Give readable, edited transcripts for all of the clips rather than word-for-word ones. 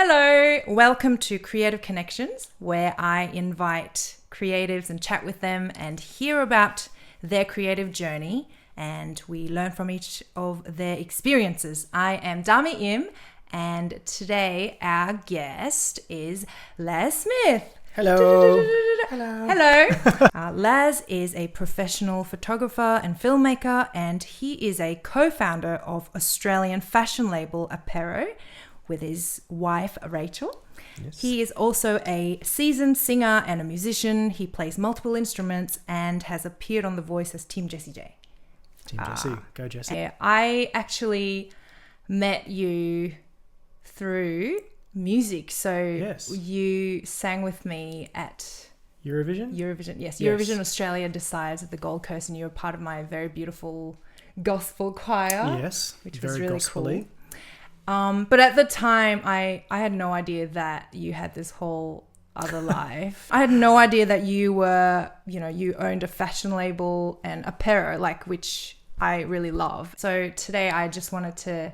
Hello, welcome to Creative Connections, where I invite creatives and chat with them and hear about their creative journey, and we learn from each of their experiences. I am Dami, and today our guest is Laz Smith. Hello. Hello. Laz is a professional photographer and filmmaker, and he is a co-founder of Australian fashion label Apero with his wife Rachel. Yes. He is also a seasoned singer and a musician. He plays multiple instruments and has appeared on The Voice as Team Jessie J. Team Jessie. Go Jessie. I actually met you through music. So Yes. you sang with me at Eurovision? Yes. Eurovision Australia decides at the Gold Coast, and you were part of my very beautiful gospel choir. Yes. Which very was really gospel-y. cool. But at the time, I had no idea that you had this whole other life. I had no idea that you were, you owned a fashion label and Apero, which I really love. So today I just wanted to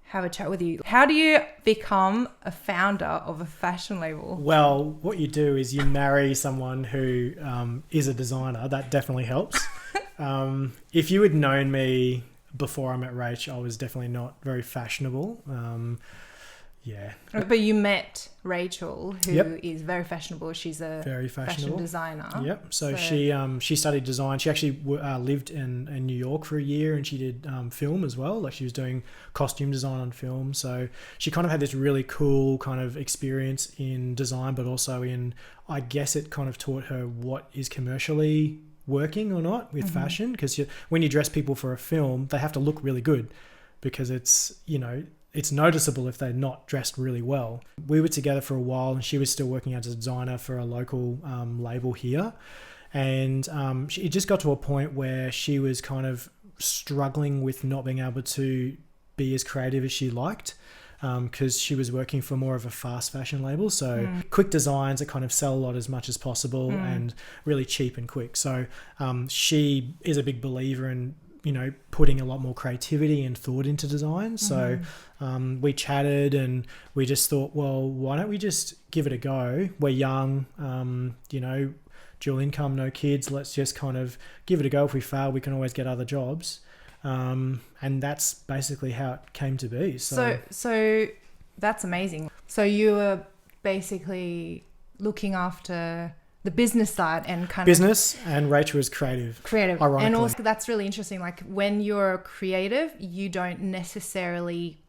have a chat with you. How do you become a founder of a fashion label? Well, what you do is you marry someone who is a designer. That definitely helps. If you had known me before I met Rach, I was definitely not very fashionable. But you met Rachel, who Yep. is very fashionable. She's a Very fashion fashionable. designer. Yep. So she studied design. She actually lived in New York for a year, and she did film as well. Like, she was doing costume design on film. So she kind of had this really cool kind of experience in design, but also I guess it kind of taught her what is commercially working or not with fashion. Because when you dress people for a film, they have to look really good, because it's noticeable if they're not dressed really well. We were together for a while, and she was still working as a designer for a local label here. And it just got to a point where she was kind of struggling with not being able to be as creative as she liked, because she was working for more of a fast fashion label. So quick designs that kind of sell a lot as much as possible and really cheap and quick. So she is a big believer in putting a lot more creativity and thought into design. So we chatted, and we just thought, well, why don't we just give it a go? We're young, dual income, no kids. Let's just kind of give it a go. If we fail, we can always get other jobs. And that's basically how it came to be. So that's amazing. So you were basically looking after the business side and business, and Rachel was creative. Ironically. And also that's really interesting. Like, when you're creative, you don't necessarily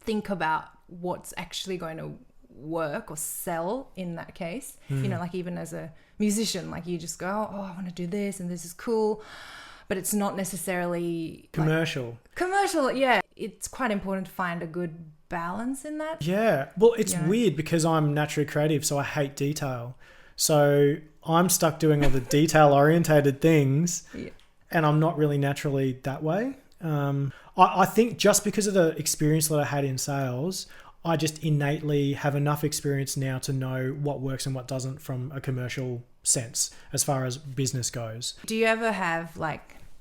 think about what's actually going to work or sell in that case. Even as a musician, you just go, oh, I want to do this and this is cool. But it's not necessarily commercial. Yeah. It's quite important to find a good balance in that. Yeah. Well, it's weird because I'm naturally creative, so I hate detail. So I'm stuck doing all the detail-orientated things, and I'm not really naturally that way. I think just because of the experience that I had in sales, I just innately have enough experience now to know what works and what doesn't from a commercial sense as far as business goes. Do you ever have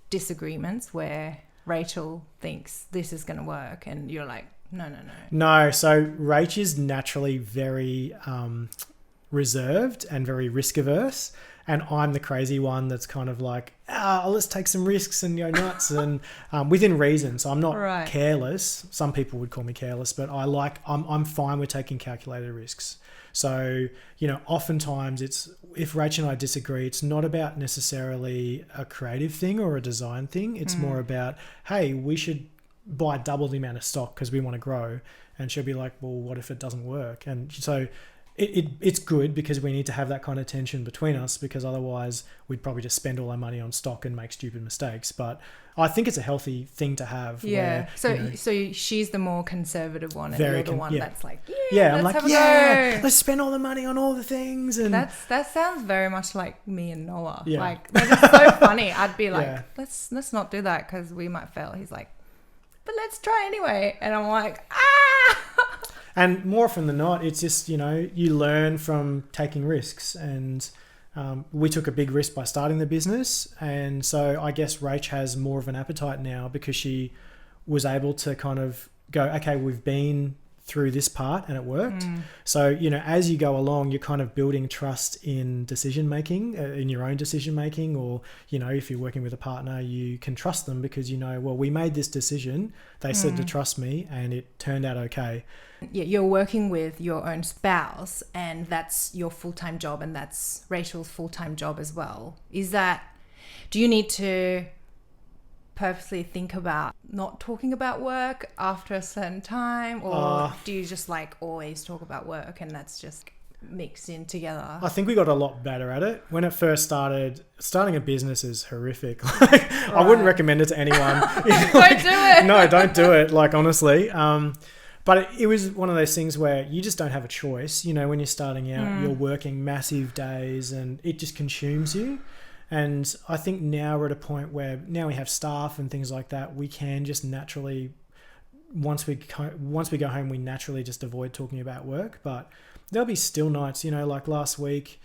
disagreements where Rachel thinks this is going to work and you're like, no? No. So Rach is naturally very reserved and very risk averse, and I'm the crazy one that's kind of like, let's take some risks and go nuts, and within reason. So I'm not careless. Some people would call me careless, but I'm fine with taking calculated risks. So oftentimes if Rach and I disagree, it's not about necessarily a creative thing or a design thing. It's more about, hey, we should buy double the amount of stock because we want to grow, and she'll be like, well, what if it doesn't work? And so it's good because we need to have that kind of tension between us, because otherwise we'd probably just spend all our money on stock and make stupid mistakes. But I think it's a healthy thing to have. Yeah. Where, so she's the more conservative one, and you're the one that's like, I'm let's like, have a go. Let's spend all the money on all the things. And that sounds very much like me and Noah. Yeah. That is so funny. I'd be like, let's not do that because we might fail. He's like, but let's try anyway. And I'm like, And more often than not, it's just, you learn from taking risks. And we took a big risk by starting the business. And so I guess Rach has more of an appetite now because she was able to kind of go, okay, we've been through this part and it worked. So, you know, as you go along, you're kind of building trust in decision making, in your own decision making, or, you know, if you're working with a partner, you can trust them because, you know, well, we made this decision, they said to trust me, and it turned out okay. Yeah, you're working with your own spouse, and that's your full-time job, and that's Rachel's full-time job as well. Do you need to purposely think about not talking about work after a certain time, or do you just like always talk about work and that's just mixed in together? I think we got a lot better at it. When it first starting a business is horrific. Like, I wouldn't recommend it to anyone. Don't do it. No, don't do it. Like, honestly. But it was one of those things where you just don't have a choice. You know, when you're starting out, you're working massive days and it just consumes you. And I think now we're at a point where now we have staff and things like that, we can just naturally, once we go home, we naturally just avoid talking about work. But there'll be still nights, you know, like last week,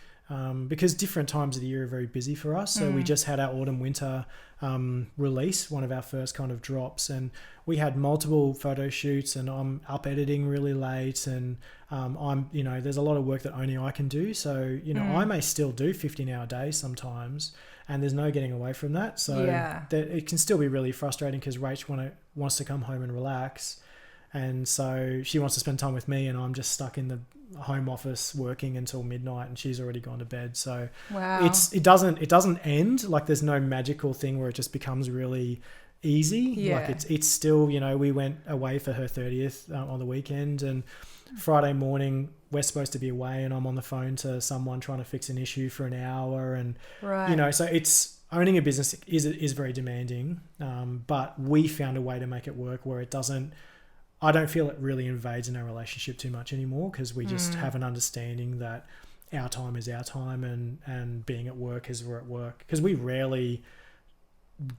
because different times of the year are very busy for us. So we just had our autumn winter release, one of our first kind of drops, and we had multiple photo shoots, and I'm up editing really late, and I'm, you know, there's a lot of work that only I can do. So, you know, I may still do 15-hour days sometimes, and there's no getting away from that. So it can still be really frustrating because Rach wants to come home and relax. And so she wants to spend time with me, and I'm just stuck in the home office working until midnight, and she's already gone to bed. So it doesn't end. Like, there's no magical thing where it just becomes really easy. Like it's still, you know, we went away for her 30th on the weekend, and Friday morning we're supposed to be away, and I'm on the phone to someone trying to fix an issue for an hour, and you know, so it's owning a business is very demanding, but we found a way to make it work where it doesn't, I don't feel it really invades in our relationship too much anymore, because we just have an understanding that our time is our time, and being at work is we're at work, because we rarely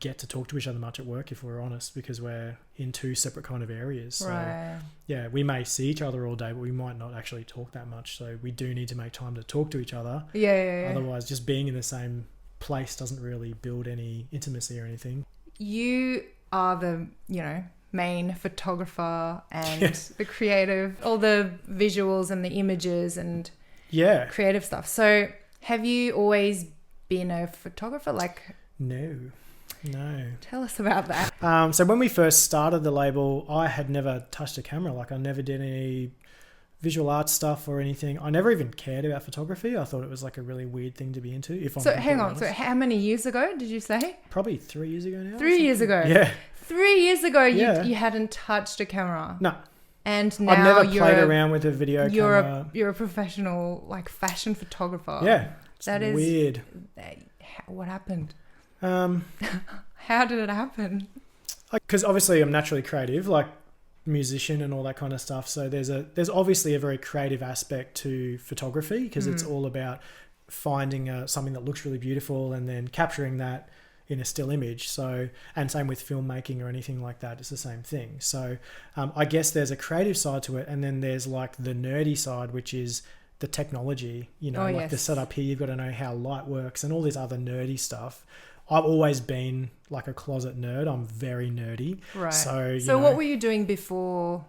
get to talk to each other much at work, if we're honest, because we're in two separate kind of areas. So yeah, we may see each other all day, but we might not actually talk that much. So we do need to make time to talk to each other. Otherwise, just being in the same place doesn't really build any intimacy or anything. You are the, you know, main photographer and the creative, all the visuals and the images and creative stuff. So have you always been a photographer? Like, No. Tell us about that. So when we first started the label, I had never touched a camera. Like, I never did any visual art stuff or anything. I never even cared about photography. I thought it was like a really weird thing to be into. So hang on. So how many years ago did you say? Probably 3 years ago now. 3 years ago. Yeah. 3 years ago, you hadn't touched a camera. No. And now I've never played around with a video camera. You're a professional, like, fashion photographer. Yeah. That is weird. What happened? How did it happen? Because obviously I'm naturally creative, like musician and all that kind of stuff. So there's obviously a very creative aspect to photography, because it's all about finding something that looks really beautiful and then capturing that in a still image. So, and same with filmmaking or anything like that, it's the same thing. So I guess there's a creative side to it, and then there's like the nerdy side, which is the technology, you know, the setup here, you've got to know how light works and all this other nerdy stuff. I've always been like a closet nerd. I'm very nerdy. Right. So what were you doing before,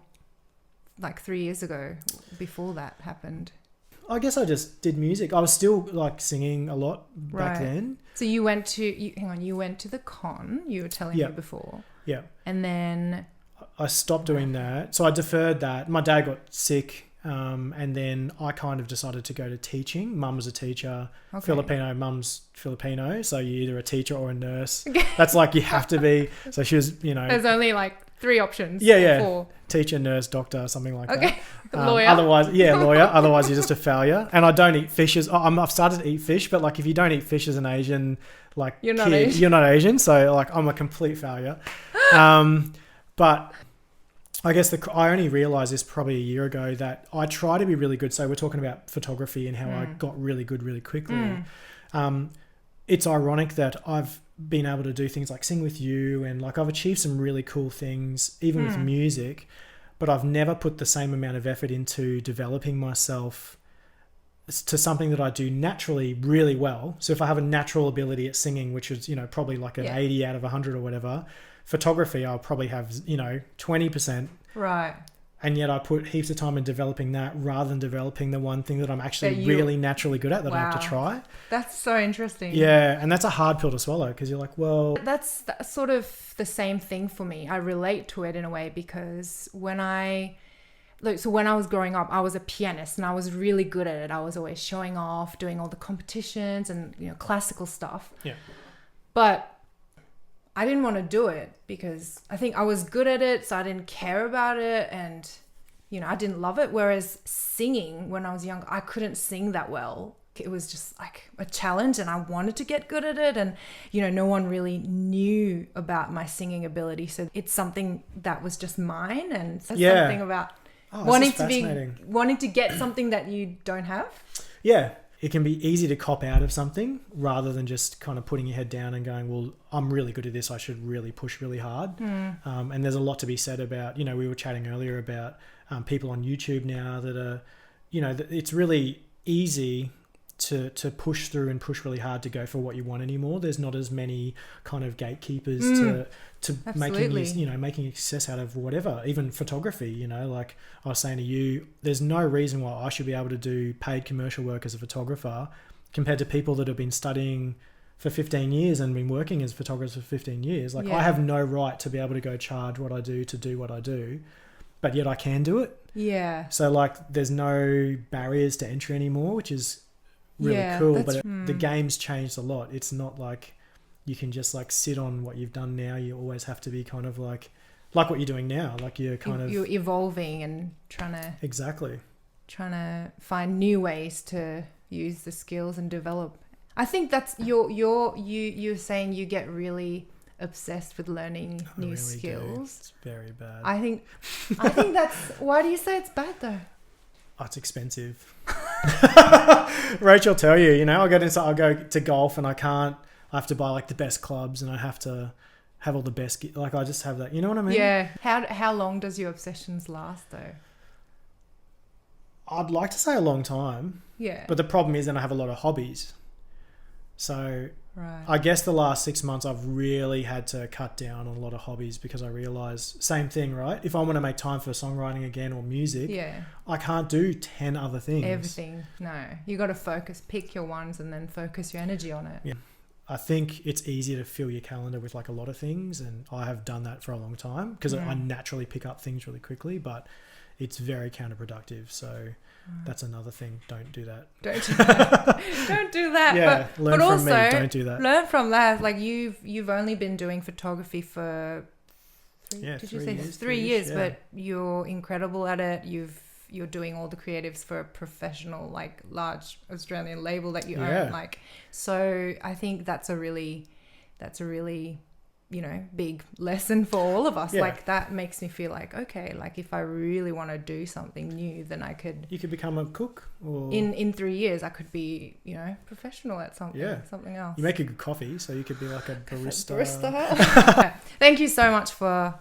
like 3 years ago, before that happened? I guess I just did music. I was still like singing a lot back then. So you went to the con, you were telling me before. Yeah. And then I stopped doing that. So I deferred that. My dad got sick. And then I kind of decided to go to teaching. Mum was a teacher, Filipino, mum's Filipino. So you're either a teacher or a nurse. That's like, you have to be. So she was, you know. There's only like 3 options. Yeah. Teacher, nurse, doctor, something like that. Lawyer. Lawyer. Otherwise, you're just a failure. And I don't eat fish I've started to eat fish, but like, if you don't eat fish as an Asian, like, you're not Asian. So like, I'm a complete failure. But I guess I only realised this probably a year ago, that I try to be really good. So we're talking about photography and how I got really good really quickly. It's ironic that I've been able to do things like sing with you, and like I've achieved some really cool things even with music, but I've never put the same amount of effort into developing myself to something that I do naturally really well. So if I have a natural ability at singing, which is, you know, probably like an 80 out of 100 or whatever, photography I'll probably have, you know, 20%. Right. And yet I put heaps of time in developing that rather than developing the one thing that I'm actually That you- really naturally good at that I have to try. That's so interesting. Yeah, and that's a hard pill to swallow because you're like, well... That's sort of the same thing for me. I relate to it in a way because when I was growing up, I was a pianist and I was really good at it. I was always showing off, doing all the competitions and, you know, classical stuff. Yeah. But I didn't want to do it because I think I was good at it, so I didn't care about it and, you know, I didn't love it. Whereas singing, when I was young, I couldn't sing that well. It was just like a challenge and I wanted to get good at it. And, you know, no one really knew about my singing ability. So it's something that was just mine. And so something about wanting to get something that you don't have. Yeah. It can be easy to cop out of something rather than just kind of putting your head down and going, well, I'm really good at this. I should really push really hard. And there's a lot to be said about, you know, we were chatting earlier about people on YouTube now that are, you know, it's really easy to push through and push really hard to go for what you want anymore. There's not as many kind of gatekeepers to making a success out of whatever, even photography, you know, like I was saying to you, there's no reason why I should be able to do paid commercial work as a photographer compared to people that have been studying for 15 years and been working as photographers for 15 years. Like I have no right to be able to go charge what I do to do what I do, but yet I can do it. Yeah. So like there's no barriers to entry anymore, which is really cool, but the game's changed a lot. It's not like you can just like sit on what you've done now. You always have to be kind of like what you're doing now. Like you're evolving and trying to find new ways to use the skills and develop. I think that's you're saying you get really obsessed with learning new skills. It's very bad. I think that's why do you say it's bad though? Oh, it's expensive. Rachel will tell you, you know, I'll go to golf and I have to buy like the best clubs and I have to have all the best, like I just have that, you know what I mean? Yeah. How long does your obsessions last though? I'd like to say a long time. Yeah. But the problem is then I have a lot of hobbies. So I guess the last 6 months I've really had to cut down on a lot of hobbies because I realised, same thing, right? If I want to make time for songwriting again or music, I can't do 10 other things. Everything. No. You got to focus, pick your ones and then focus your energy on it. Yeah. I think it's easier to fill your calendar with like a lot of things, and I have done that for a long time because I naturally pick up things really quickly, but it's very counterproductive. So that's another thing. Don't do that. Don't do that. Yeah, learn but from also, me. Don't do that. Learn from Laz. Like you've only been doing photography for 3 years? 3 years, yeah. But you're incredible at it. You're doing all the creatives for a professional, like large Australian label that you own. Like, so I think that's a really, you know, big lesson for all of us. Like that makes me feel like, okay, like if I really want to do something new, then you could become a cook, or in 3 years I could be, you know, professional at something else. You make a good coffee, so you could be like a barista. Thank you so much for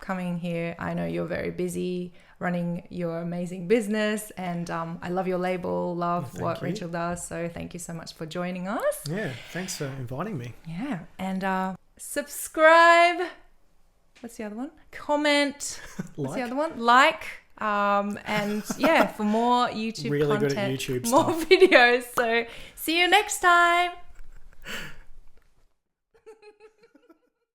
coming here. I know you're very busy running your amazing business, and I love your label, love what Rachel does, so thank you so much for joining us. Thanks for inviting me. And subscribe. What's the other one? Comment. What's the other one? Like. And for more YouTube really content, good at YouTube more stuff. videos. So see you next time.